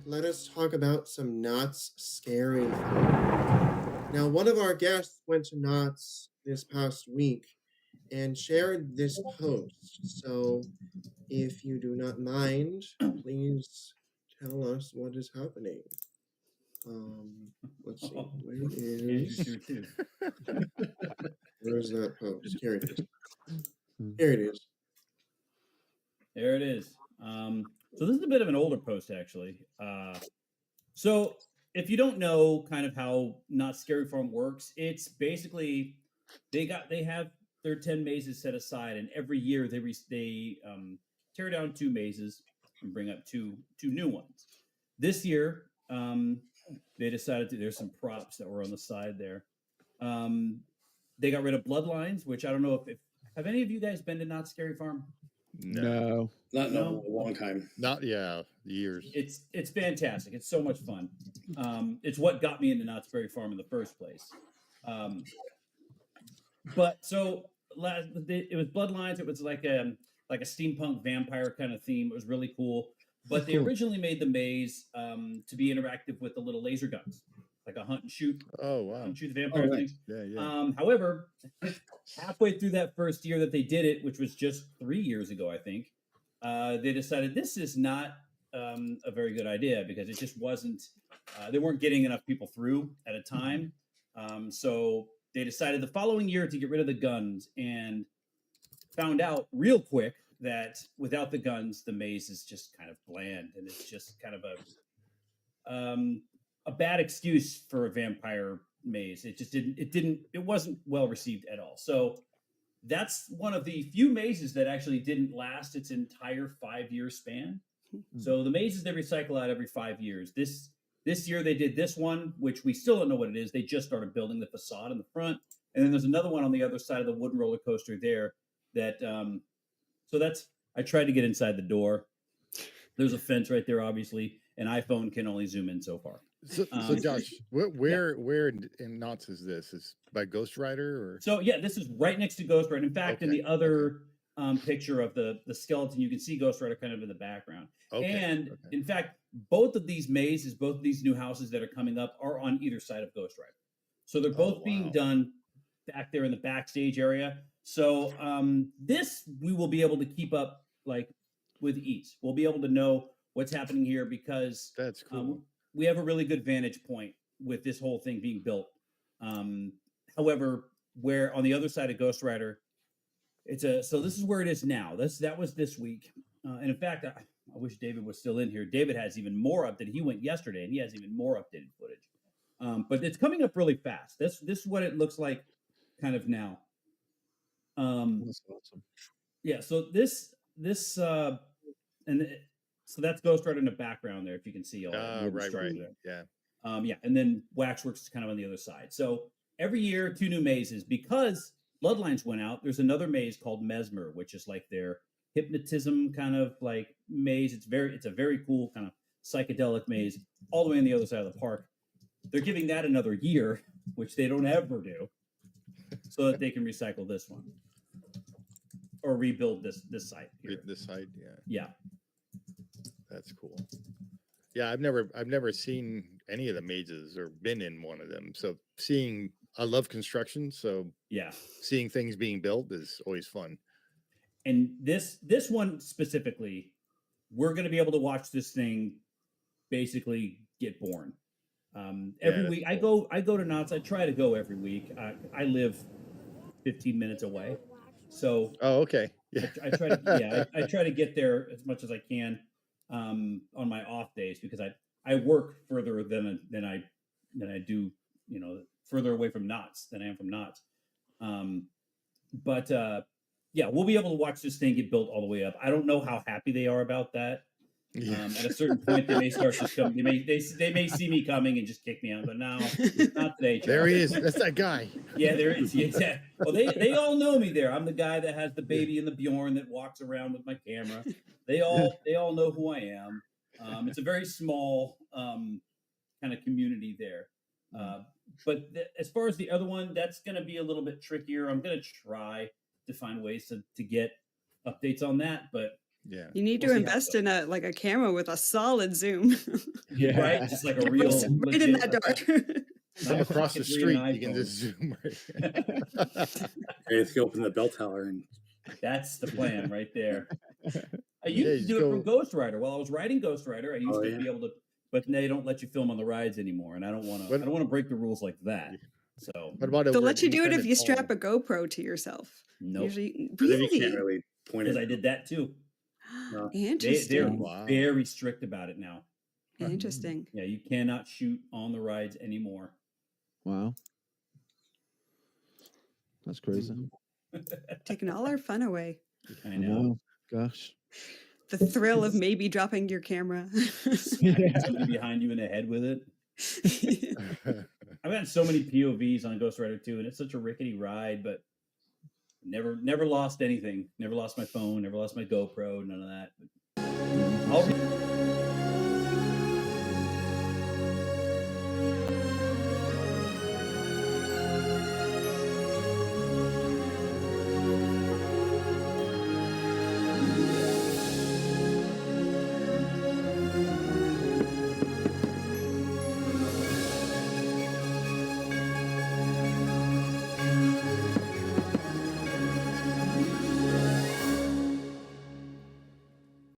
let us talk about some Knott's scary fun. Now, one of our guests went to Knott's this past week and shared this post. So, if you do not mind, please tell us what is happening. Let's see. Where is where is that post? Here it is. Here it is. There it is. So this is a bit of an older post, actually. So if you don't know kind of how Knott's Scary Farm works, it's basically they have their 10 mazes set aside, and every year they tear down 2 mazes and bring up two new ones. This year, they decided there's some props that were on the side there. They got rid of Bloodlines, which I don't know if have any of you guys been to Knott's Scary Farm? No. Not in a long time. Not years. It's fantastic. It's so much fun. It's what got me into Knott's Berry Farm in the first place. But so it was Bloodlines. It was like a steampunk vampire kind of theme. It was really cool. But they originally made the maze to be interactive with the little laser guns, like a hunt and shoot. Oh wow! Hunt and shoot the vampire thing. Yeah. However, halfway through that first year that they did it, which was just 3 years ago, I think, they decided this is not a very good idea because it just wasn't. They weren't getting enough people through at a time, so they decided the following year to get rid of the guns and found out real quick that without the guns, the maze is just kind of bland and it's just kind of a bad excuse for a vampire maze. It wasn't well received at all. So that's one of the few mazes that actually didn't last its entire 5-year span. So the mazes they recycle out every 5 years. This year they did this one, which we still don't know what it is. They just started building the facade in the front. And then there's another one on the other side of the wooden roller coaster there that, so I tried to get inside the door. There's a fence right there, obviously. An iPhone can only zoom in so far. So Josh, where in Knott's is this? Is by Ghost Rider or? So yeah, this is right next to Ghost Rider. In fact, in the other picture of the skeleton, you can see Ghost Rider kind of in the background. In fact, both of these mazes, both of these new houses that are coming up are on either side of Ghost Rider. So they're both being done back there in the backstage area. So this we will be able to keep up like with ease. We'll be able to know what's happening here because that's cool. We have a really good vantage point with this whole thing being built. However, where on the other side of Ghost Rider, so this is where it is now. That was this week, and in fact, I wish David was still in here. David has even more updated. He went yesterday, and he has even more updated footage. But it's coming up really fast. This is what it looks like, kind of now. That's awesome. Yeah. So so that's Ghost Rider in the background there, if you can see all that. Right. There. Yeah. And then Waxworks is kind of on the other side. So every year, 2 new mazes. Because Bloodlines went out, there's another maze called Mesmer, which is like their hypnotism kind of like maze. It's a very cool kind of psychedelic maze all the way on the other side of the park. They're giving that another year, which they don't ever do, so that they can recycle this one or rebuild this site here. This site, Yeah. That's cool. Yeah, I've never seen any of the mazes or been in one of them. So I love construction, so yeah, seeing things being built is always fun. And this one specifically, we're going to be able to watch this thing basically get born. Every week, cool. I go to Knott's. I try to go every week. I live 15 minutes away, so okay. Yeah, I try to I try to get there as much as I can on my off days because I work further than I do, further away from Knott's than I am from Knott's. But we'll be able to watch this thing get built all the way up. I don't know how happy they are about that. At a certain point, they may start to come. They may see me coming and just kick me out. But no, not today. Charles. There he is. That's that guy. Yeah, there is. Yeah. Well, they all know me there. I'm the guy that has the baby and the Bjorn that walks around with my camera. They all know who I am. It's a very small kind of community there. But as far as the other one, that's going to be a little bit trickier. I'm going to try to find ways to get updates on that, but Yeah. You need We'll to see how it invest goes. in a camera with a solid zoom. Yeah. Right? Just like a real Right in that dark. I'm across the Pocket three and street. an You can just zoom right. If you open the bell tower and That's the plan right there. I Yeah, used to you do it from go- Ghost Rider. While I was riding Ghost Rider, I used Oh, to yeah. be able to, but they don't let you film on the rides anymore, and I don't want to. What- I don't want to break the rules like that. So What about They'll over let at you do it if Independence you strap Hall? a GoPro to yourself. nope, Usually, then you can't really really point because it. I did that too. No. They're interesting. Wow. very strict about it now. Interesting. Yeah, you cannot shoot on the rides anymore. Wow. That's crazy. Taking all our fun away. I I know. know. Gosh. The thrill of maybe dropping your camera. Smacking somebody behind you in the head with it. I've had so many POVs on Ghost Rider 2, and it's such a rickety ride, but never lost anything. Never lost my phone. Never lost my GoPro. None of that.